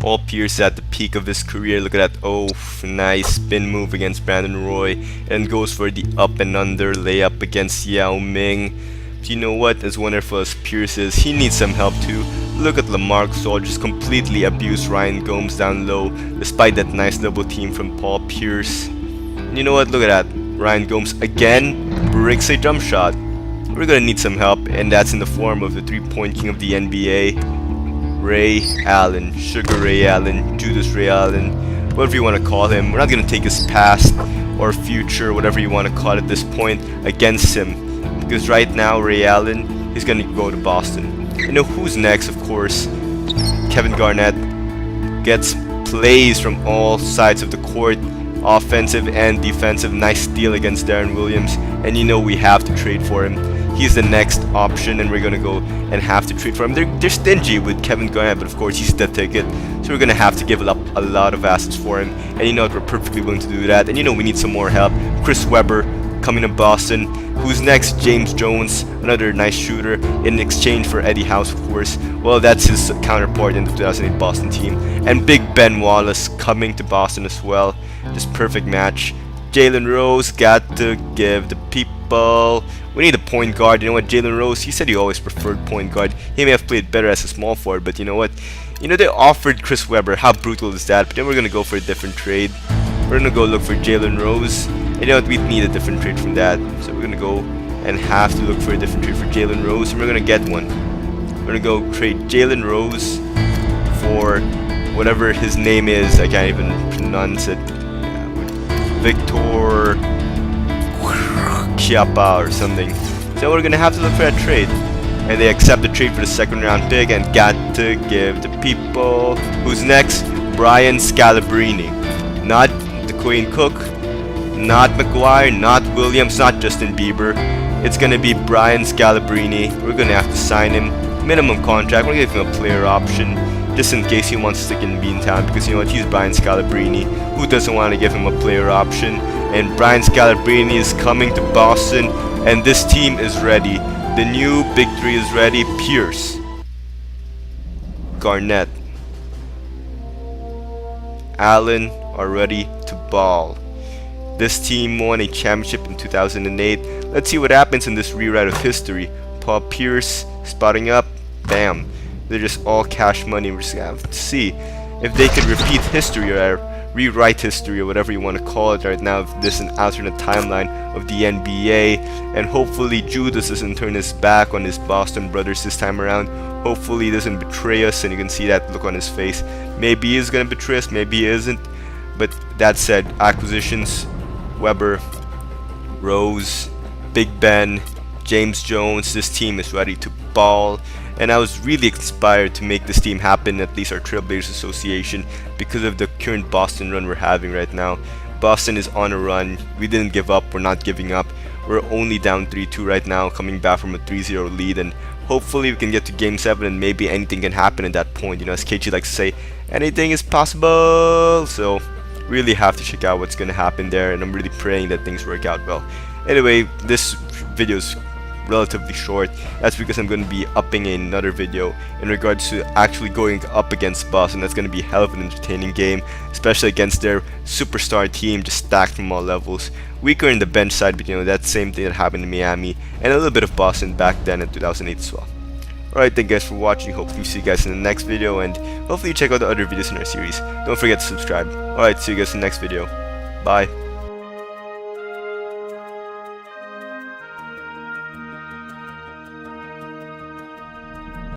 Paul Pierce at the peak of his career. Look at that. Oh, nice spin move against Brandon Roy, and goes for the up and under layup against Yao Ming. But you know what? As wonderful as Pierce is, he needs some help too. Look at LaMarcus Aldridge just completely abused Ryan Gomes down low, despite that nice double team from Paul Pierce. And you know what? Look at that. Ryan Gomes again breaks a jump shot. We're gonna need some help, and that's in the form of the three-point king of the NBA, Ray Allen, Sugar Ray Allen, Judas Ray Allen, whatever you want to call him. We're not gonna take his past or future, whatever you want to call it at this point, against him, because right now Ray Allen is gonna go to Boston. You know who's next? Of course, Kevin Garnett gets plays from all sides of the court, offensive and defensive. Nice steal against Darren Williams, and you know we have to trade for him. He's the next option, and we're gonna go and have to trade for him. They're stingy with Kevin Garnett, but of course he's the ticket, so we're gonna have to give up a lot of assets for him. And you know what? We're perfectly willing to do that. And you know we need some more help. Chris Webber coming to Boston. Who's next? James Jones, another nice shooter, in exchange for Eddie House, of course. Well, that's his counterpart in the 2008 Boston team. And Big Ben Wallace coming to Boston as well. Just perfect match. Jalen Rose got to give the people. We need a point guard. You know what? Jalen Rose, he said he always preferred point guard. He may have played better as a small forward, but you know what? You know, they offered Chris Webber. How brutal is that? But then we're going to go for a different trade. We're going to go look for Jalen Rose. And you know what? We need a different trade from that. So we're going to go and have to look for a different trade for Jalen Rose. And we're going to get one. We're going to go trade Jalen Rose for whatever his name is. I can't even pronounce it. Victor Chiapa or something. So we're gonna have to look for that trade, and they accept the trade for the second round pick and got to give the people. Who's next? Brian Scalabrine, not DeQuan Cook, not McGuire, not Williams, not Justin Bieber. It's gonna be Brian Scalabrine. We're gonna have to sign him, minimum contract. We're gonna give him a player option just in case he wants to stick in Beantown, because you know what, he's Brian Scalabrine. Who doesn't want to give him a player option? And Brian Scalabrine is coming to Boston, and this team is ready. The new Big Three is ready. Pierce, Garnett, Allen are ready to ball. This team won a championship in 2008. Let's see what happens in this rewrite of history. Paul Pierce spotting up. Bam. They're just all cash money. We're just gonna have to see if they can repeat history or rewrite history or whatever you want to call it right now. If this is an alternate timeline of the NBA, and hopefully Judas doesn't turn his back on his Boston brothers this time around. Hopefully he doesn't betray us, and you can see that look on his face. Maybe he is gonna betray us, maybe he isn't. But that said, acquisitions: Webber, Rose, Big Ben, James Jones. This team is ready to ball. And I was really inspired to make this team happen, at least our Trailblazers Association, because of the current Boston run we're having right now. Boston is on a run. We didn't give up. We're not giving up. We're only down 3-2 right now, coming back from a 3-0 lead, and hopefully we can get to Game 7 and maybe anything can happen at that point. You know, as KG likes to say, anything is possible. So really have to check out what's going to happen there, and I'm really praying that things work out well. Anyway, this video is relatively short. That's because I'm going to be upping another video in regards to actually going up against Boston. That's going to be a hell of an entertaining game, especially against their superstar team, just stacked from all levels. Weaker in the bench side, but you know, that same thing that happened in Miami, and a little bit of Boston back then in 2008 as well. Alright, thank you guys for watching. Hopefully see you guys in the next video, and hopefully you check out the other videos in our series. Don't forget to subscribe. Alright, see you guys in the next video. Bye.